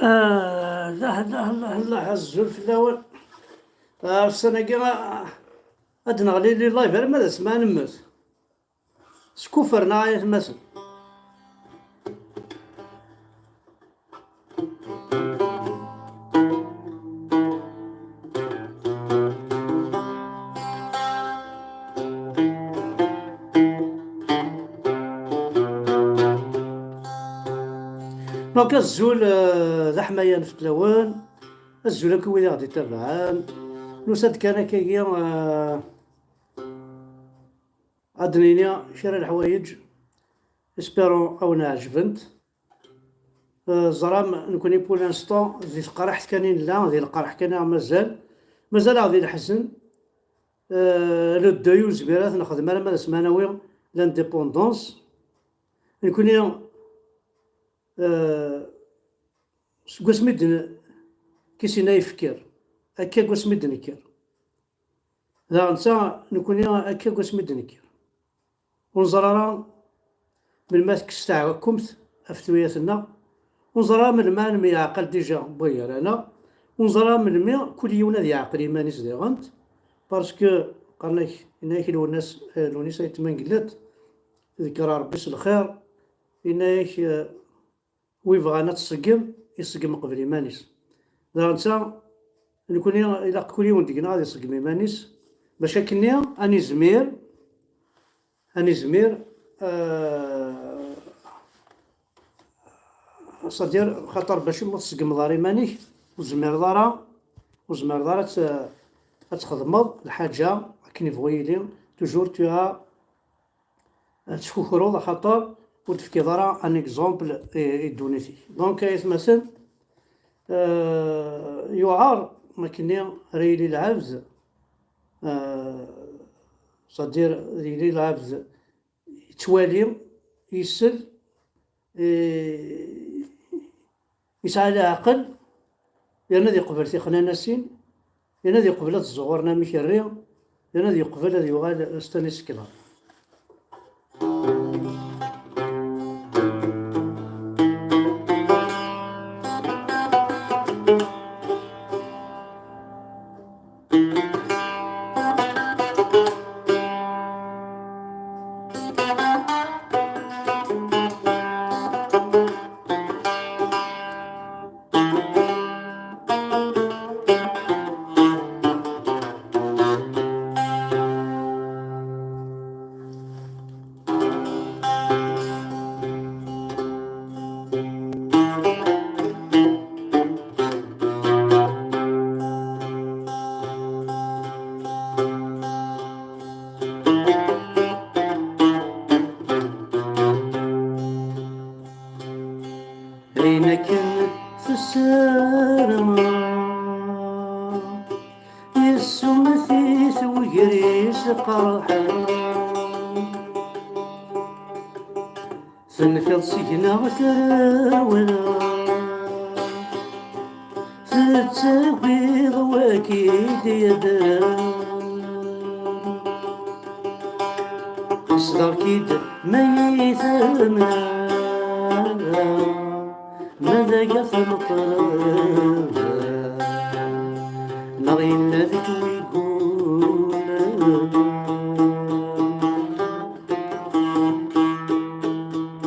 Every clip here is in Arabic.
لا لا لا لا عزول في الأول. السنة كاع غاد نغلي لي لايف غير ماذا سمع نموت سكوفرنا يا تماسن. دونك الزول ذا حماية في التلاوان، الزول هاك وين غادي يتابعان نوساد كان كايا عدنينيا شرا الحوايج اسبيرون او نعجبنت زرام نكوني بور لانستون ذي القرح كانين لا ذي القرح كان مازال غادي الحسن لو دويوز بيرات نخدم انا ماذا سماناوي لانديبوندونس نكوني سكواس مدن كيسينا يفكر هكا كواس مدن يكر لا نسا نكوني هكا كواس مدن يكر ونزرارا من ما تكستاع كمت افتوياتنا ونزرا من ما نمي عقل ديجا بويا انا ونزرا من مي كل يوم ذي عقل ايمانيس دي غنت باسكو قالنا انايك الناس لونيس يتمن قلت ذكر ربي الخير انايك ويبغانا تسقم يسقم قبل ايمانيس ذا نتا نكون الى كل يوم ديقنا غادي يسقم ايمانيس باش هكني اني زمير صدير خاطر باش ما تسقم دار ايمانيك وزمير دارا تخدمض الحاجه كني فويلي توجور توها تفكروا خاطر وتفكي دارا ان اكزومبل يدونيتي دونك يتمثل يعار ما كني ريلي العبز صدير ريلي العبز توالي يسل يسعى عقل ينادي قبل تيخنا ناسين ينادي قبل تزغورنا ميكري ينادي قبل هذا يغال استانيس كلا عينك في السرما يسوم في ثويريس قرحا تنفض سجنا وتراولا تتساوي ضواكيد يدان صدر كيد ما يثمن ماذا قف الطرب نغي ذاك ويقول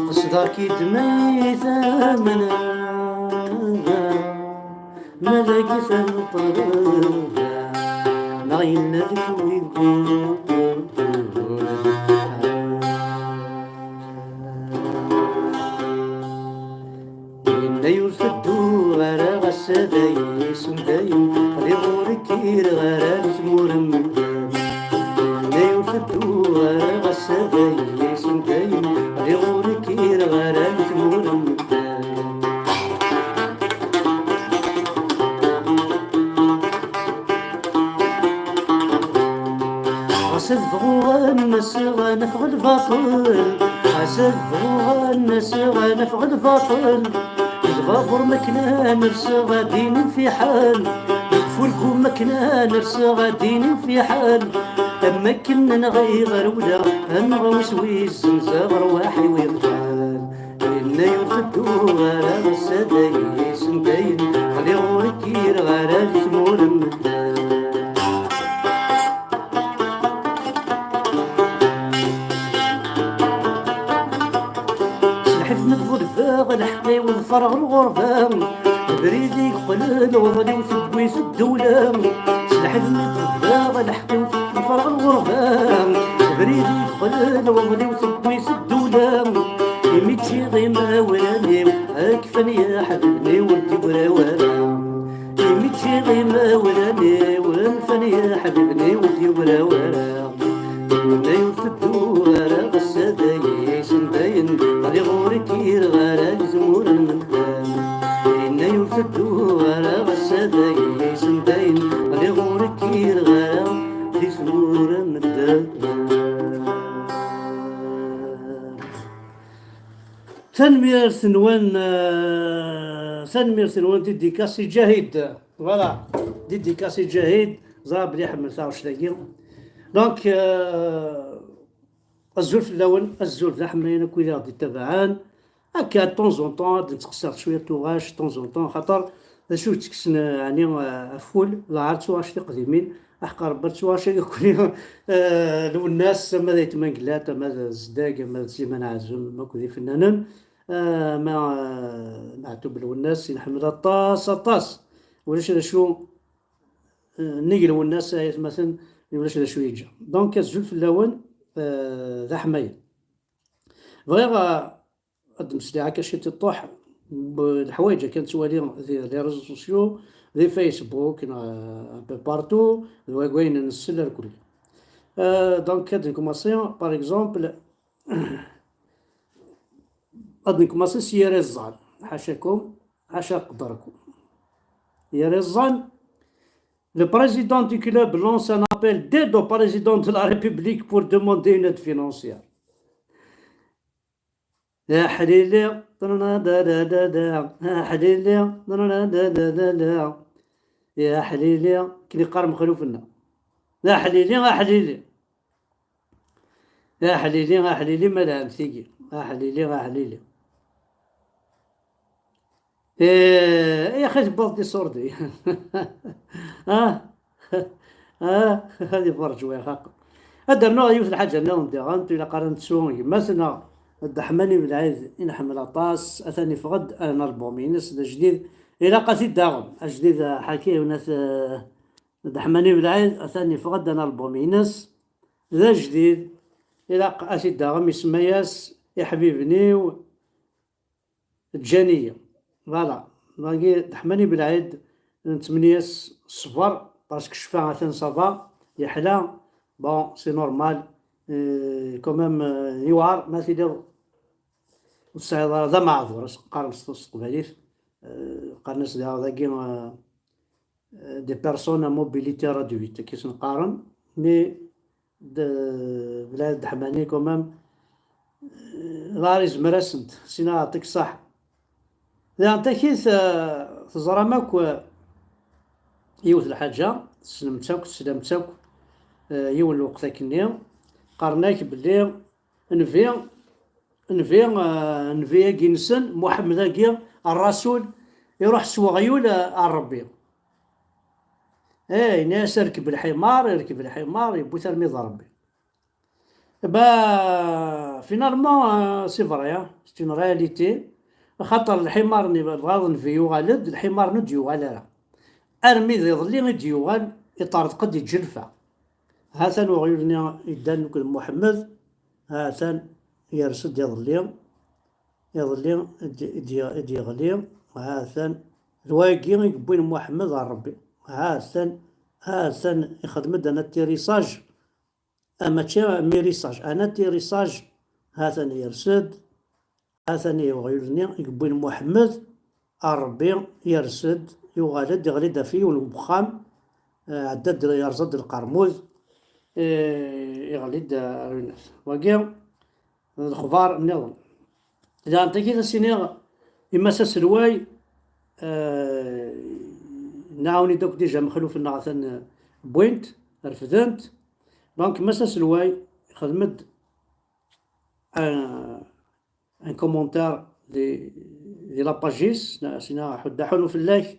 قصدك يدمي ثمنا ما لاقي ثمن طريقة نغين ذاك ويقول إنا يرفدو غير غسداي سنداي غادي غورك غير تمور مدام إنا يرفدو غير غسداي سنداي غادي غورك غير تمور مدام حسد الناس غنفغ الباطل حسد الناس غنفغ الباطل الغابر مكنا نرسى غادين في حال فولكم مكنا نرسى غادين في حال أما كنا نغير ولا نغوس ويزنزا رواحي ويرحال إنا يوفدو غالا السداي سنداين غادي غوركير غالا تمور مدان الحقي والفرغ الغربة بريدي قلل وظلي وثبويس الدولة سلحفني الضباغ الحقي والفرغ الغربة بريدي قلل وظلي وثبويس الدولة يميتشي غيما ولاني أكفني يا حبيبني ولدي وراوالا يميتشي غيما ولاني ونفني يا حبيبني ولدي وراوالا لا يوفدو غير غسداي سنداين غادي غوركير غير زمور المدام إنا يوفدو غير غسداي سنداين غادي غوركير غير في زمور المدام تنمير ثنوان ديديكاسي جاهد فوالا ديديكاسي جاهد زراب لي حمل تاع وشلاقي دونك الزول في الاول الزول ذا حملين كوي غادي تبعان هكا طون طون نتقصر شويه توغاش طون طون خاطر شو تكسن يعني فول لا عرفت واش تقديمين احقر برت واش يكون لو الناس ماذا يتمنقلات ماذا زداق ماذا سيمان عزم ما كودي فنانن ما نعتب لو الناس نحمل طاس ولاش شو نقلو الناس مثلا ولاش هذا شويه يجا دونك الزول في الاول ذا حمايه بغيغ قد مسلعه كاشي تطوح بالحوايج كانت توالي لي ريزو سوسيو لي فيسبوك بارتو وين نسل الكل دونك هاد نكوماسي باغ اكزومبل غادي نكوماسي سياري الزان حاشاكم حاشا قدركم يا الزان. Le président du club lance un appel d'aide au président de la République pour demander une aide financière. يا حليلي يا حليلي يا حليلي كلي قارم خلوفنا يا حليلي يا حليلي يا حليلي يا حليلي ما لا امسيكي يا حليلي يا حليلي يا اخي تبطي صورتي هذه فرج ويا خاق هذا النوع يوث الحاجه النوم دي غانت الى قارنت سوني مثلا الدحماني بالعيد ان حمل طاس اثاني فغد انا 400 جديد الى قصيد داغم جديد حكي وناس الدحماني بالعيد اثاني فغد انا 400 ذا جديد الى قصيد داغم يسمياس يا حبيبني الجانيه فوالا باقي دحماني بالعيد 8 صفر باسكو شفا مثلا صافا يحلى بون سي نورمال كومام يوار ما تيدير الصيدله هذا معذور قارن استقباليت قارنس ذاكي دي بيرسون موبيليتي رادويت كيس نقارن مي بلاد دحماني كومام غاريز مرسنت سينا نعطيك صح اذا انت كيس تزرى ماك يوث الحاجه سلمتك يول الوقت كني قرناك بلي نفي كينسن محمد الرسول يروح سوا غيول الربي ناس يركب الحمار يبو تلميذ ربي. با فينالمون سي فري، سي اون رياليتي. خاطر الحمار غاض نفيو غالد، الحمار ند يوغال راه ارمي يظلي ند يوغال يطارد قد يتجلفا. هاثان وغيرني يدان كل محمد، هاثان يرسد يظلي يدي يغلي، هاثان رواقي يقبين محمد على ربي. هاثان يخدم انا التيريساج، اما تشا ميريساج انا تيريساج. هاثان يرسد، هاثان يغيرني يقبين محمد على ربي، يرسد يغالد يغلي دافي والبخام عدد يرصد القرموز يغلد الناس واقيا الخبار النظام. إذا أنت كذا سينيغ إما سلواي ناوني دوك ديجا مخلوف النغثن بوينت رفدنت. دونك مسا سلواي خدمت ان كومونتار دي لاباجيس سينا حدا حلو في الله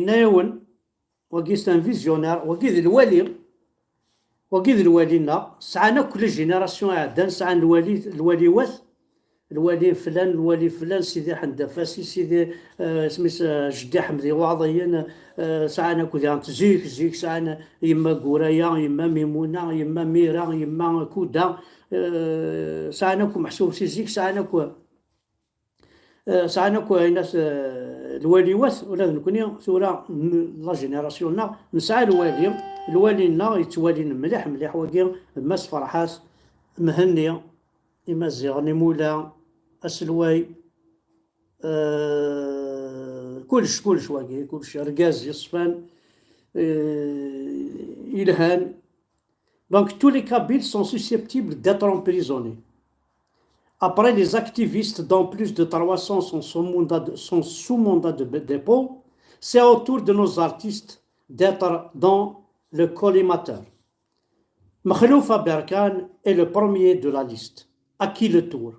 ناون وكيست ان فيزيونير وكيد الوالينا سعانا كل جينيراسيون عدان سعان الوالي وث الوالي فلان سيدي حندفاسي سيدي سميس جدي حمدي وعضيين سعانا كودان زيك سعانا يما قوريا يما ميمونة يما ميرا يما كودا سعانا كو محسوب سيزيك سعانا كو ناس الوالي وث ولا نكوني ثورة لا جينيراسيون نسعى الوالينا يتوالين مليح وكي ماس فرحاس مهنية يمزغني مولا أسلواي كلش واقي كلش رقاز يصفان إلهان. Donc tous les Kabyles sont susceptibles d'être emprisonnés. Après, les activistes, dont plus de 300 sont sous mandat de dépôt, c'est au tour de nos artistes d'être dans le collimateur. Makhloufa Berkane est le premier de la liste. À qui le tour?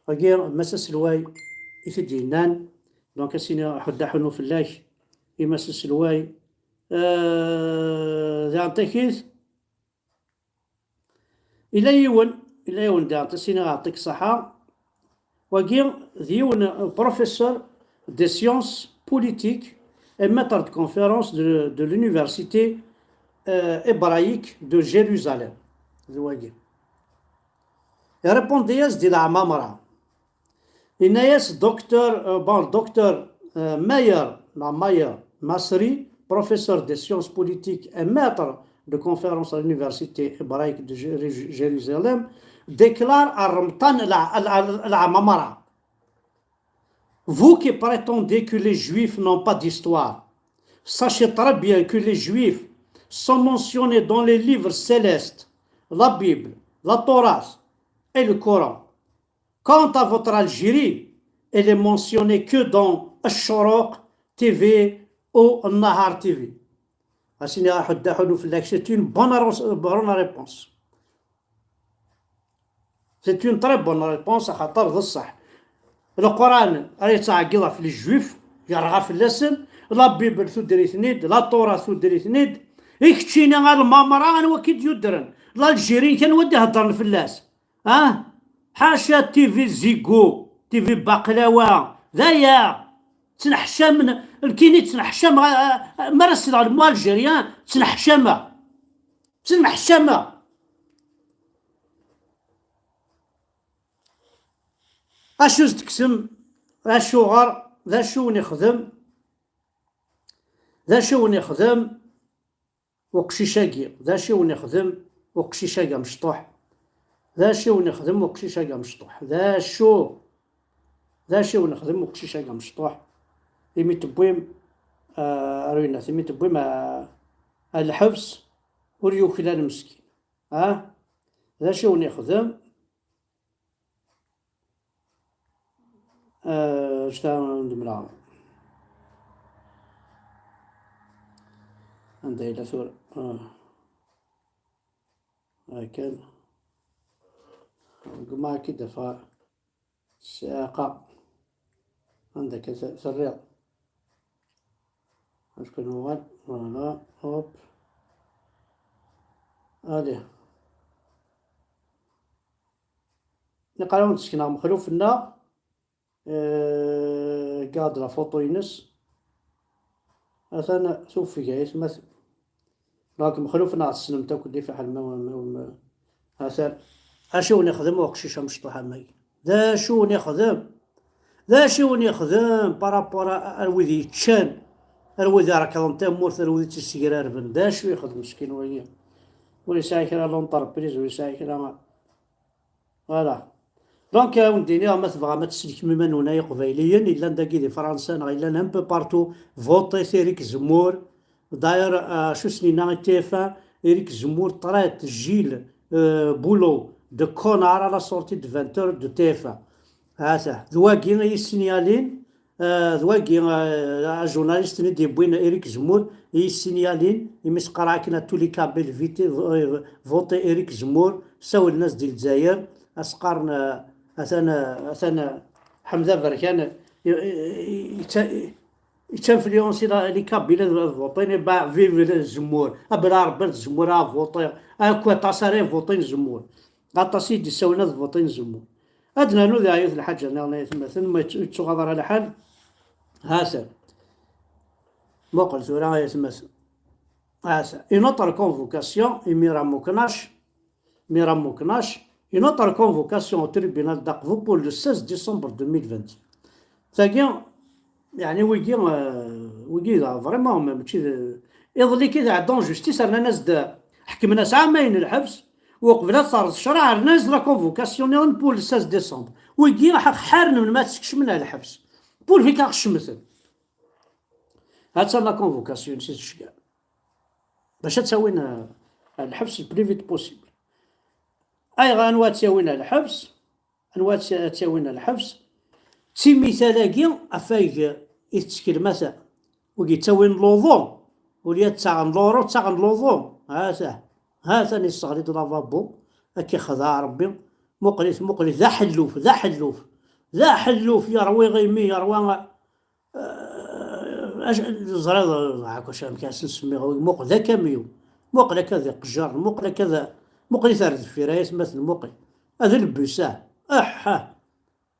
Regarde, Massa Louay, il fait des nan, donc Assina Haddahounou Fillash, et Massa Louay, Zantakis, il a يون دارت سينا يعطيك الصحة. وكي ديون بروفيسور دي سيونس بوليتيك et maître de conférence de l'université hébraïque de Jérusalem. Il répondait à la Mamara. Il y a docteur Mayer Masri, professeur de sciences politiques et maître de conférence à l'université hébraïque de Jérusalem, déclare à Ramtan al-Mamara: vous qui prétendez que les Juifs n'ont pas d'histoire, sachez très bien que les Juifs sont mentionnés dans les livres célestes, la Bible, la Torah et le Coran. Quant à votre Algérie, elle est mentionnée que dans Al-Shoroq TV ou Al-Nahar TV. C'est une bonne réponse. C'est une très bonne réponse à خاطر ذا الصح. القرآن راه تعقيضه في الجويف يرغى في اللسن، لا بيبل ثدري ثنيد، لا طورة ثدري ثنيد، يكتشينا غير المامرة أنا وكيد يدرن، لا الجيرين كان ودي هضرن في اللاس، حاشا تيفي زيكو، تيفي بقلاوة، ذايا تنحشى من الكيني تنحشى مرسل على المال الجيريان تنحشمة اشو تقسم اشو غر ذا شو نخدم وقشيشاقي ذا شو نخدم وقشيشاقا مشطوح ذا شو نخدم وقشيشاقا مشطوح ذا شو نخدم وقشيشاقا مشطوح يمي تبويم روينا يمي تبويم الحبس وريو خلال مسكين ذا شو نخدم شتا ندمرا عندها إلى ثور كان قمع كده فالسياقة عندك في الرياض شكون هو؟ فوالا هوب هادي نقراو نتسكنا مخلوفنا قاد لا فوطو ينس مثلا شوف في جايس مثلا راك مخلوفنا السلم تاكل اللي في حال مثلا اشو نخدم وقشيشه مشطوحه ماي ذا شو نخدم ذا شو نخدم بارابورا الوذي تشان الوذي راك انت مورث الوذي تسيرار بن ذا شو يخدم مسكين ويا ولا ساعه كرا لونطربريز ولا ساعه كرا فوالا دونك وديني ما تبغى ما تسلك مما هنا قبيليا الا داكي دي فرنسا الا ان بو بارتو فوتي سيريك زمور داير شو سنينا تيفا إريك زمور طرات جيل بولو دو كونار على سورتي دو 20 دو تيفا هذا ذواكي يسينيالين ذواكي جورناليست ندي بوين إريك زمور يسينيالين يمس قرا كنا تولي كابيل فيتي فوتي إريك زمور ساوي الناس ديال الجزائر اسقارن اثنا حمزه بركان يتنفلونسي لي كابيلا فوطين باع فيف الزمور ابرا ربي الزمور فوطين اكوا تصاري فوطين الزمور غطاسي دي ساونا فوطين الزمور ادنا نو ذا عيوث الحاجه انا مثلا ما تغادر على حال هاسا موقل زورا يتمثل هاسا une autre convocation ميرام مكناش une autre convocation au tribunal d'Aqvo pour le 16 décembre 2020 ثاقي يعني ويجي فريمون ماشي يظلي كذا عندهم جوستيس رانا ناس حكمنا عامين الحبس وقبل صار الشرع ناس لا كونفوكاسيون بول 16 ديسمبر ويجي حارن من ما تسكش منها الحبس بول فيك الشمثل هاد لا كونفوكاسيون نسيت الشكال باش تساوينا الحبس البريفيت بوسيبل اي غانوا تساوينا الحبس انواع تساوينا الحبس تي مثالاكي افايك يتسكر مثلا وكي تساوين لوظوم وليا تاغن لورو تاغن لوظوم هذا نستغرد لافابو هكي خذا ربي مقلي ذا حلوف يروي غيمي يروي زريض هاكا شام كاس نسميو مقل ذا كاميو مقل كذا قجار مقل كذا مقلي ثارد الفرايس مثل مقل هذا البساه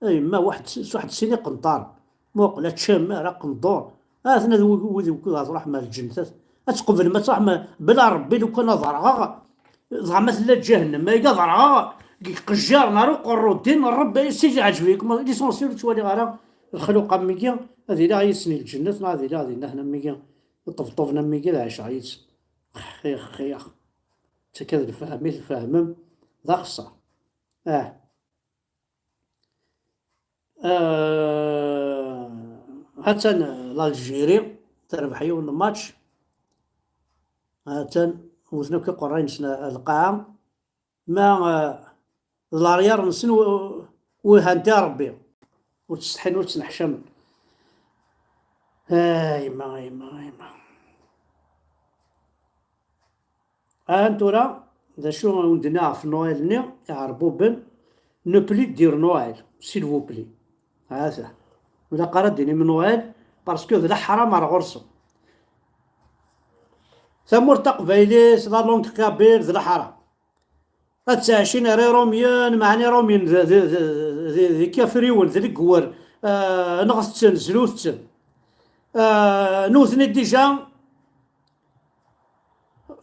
اي ما واحد سيني قنطار مقل تشام راه قنطور اثنا ذوي تروح مع الجنة اتقبل ما تروح بلا ربي لو كان ضرغا زعما لا جهنم ما يقا ضرغا قجار نارو قرو الدين ربي سيجي عجبيك ليسونسيال توالي غير الخلوق ميكي هذه لا يسني الجنة هذه لا هنا ميكي طفطفنا ميكي عايش عيط خيخ تكذب فهمم ذا خصه حتى الجيري تربحيو الماتش حتى وزنو كي قرين القاعة ما الاريار نسن وهانتي ربي وتستحن وتنحشم يما انتو راه دا شو ندنا في نويل ني يعربو بن نو بلي دير نويل سيل فو بلي هذا ولا قرا ديني من نويل باسكو ذا حرام على غرسو ثمور تقبيليس لا لونك كابير ذا حرام اتساشين ري روميان معني روميان ذي كافريون ذي الكوار نغثتن زلوثتن نوثني ديجا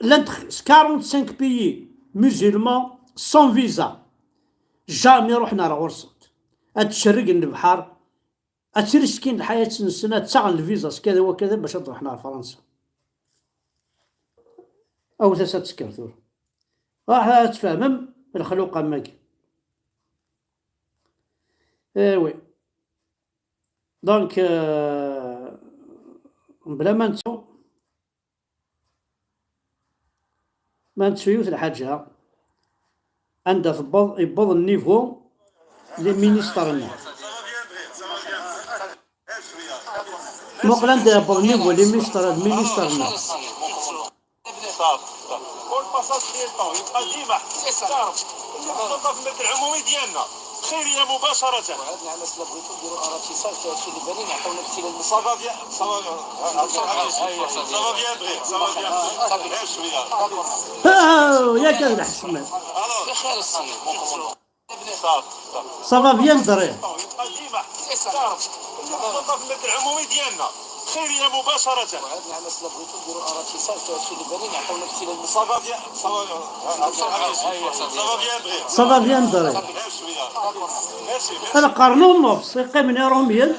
لانت 45 بيي مسلمان سون فيزا جامي روحنا راه غرصت اتشرق البحر اترسكين الحياة سنة تسعن الفيزا كذا وكذا باش نروحنا لفرنسا او تسات سكرتور راح تفهم الخلوق ماكي وي دونك بلا ما نتسيوث الحاجة عندها يبوظ النيفو لمينيسترنا مقل عندها يبوظ النيفو لمينيسترنا والباساج ديال الطون يبقى ديما تعرف الخطه في الملك العمومي ديالنا خيريه مباشره. هاد العمل الا بغيتو ديروا اراتيساج تاع هادشي اللي باني نعطيونا الاختلال المصابه ديال صافا بيان بغي غير شويه ياك الحسن يا خير السيد صافا بيان دري العمومي ديالنا خيريه مباشره. هاد العمل الا بغيتو ديروا اراتيساج تاع هادشي اللي باني نعطيونا الاختلال المصابه ديال صافا بيان دري انا قارنو النص يقيمني روميل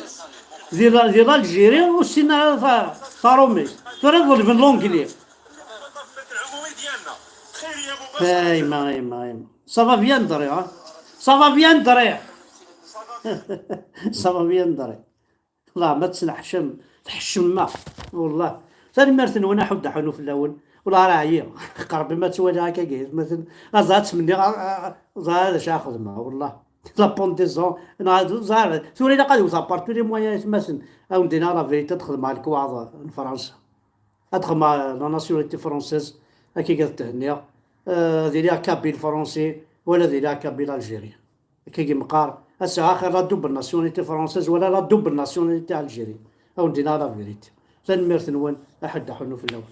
ديال الجيري وسينا فارومي فريغول في لونجلي العمومي ديالنا خيريه مباشره. ايما صافا بيان دري صافا بيان دري صافا بيان دري والله ما تسنحشم تحشم ما والله ثاني مرتين وانا حد حنو في الاول والله راه عيا قربي ما تواجه هكا كاين مثلا زادت مني زاد شاخذ ما والله لا بونديزون زاد ثوري لا قاد يوصل بارتو لي مويان مثلا او ندينا لا فيريتي تدخل مع الكواض فرنسا ادخل مع لا ناسيوناليتي فرونسيز هكي قالت التهنئه ديريها كابيل فرونسي ولا ديريها كابيل الجيري كي مقار هسه اخر لا دوبل ناسيوناليتي فرونسيز ولا لا دوبل ناسيوناليتي الجيري او ندينا لا فيريتي ثاني ميرث نون احد حنو في الاول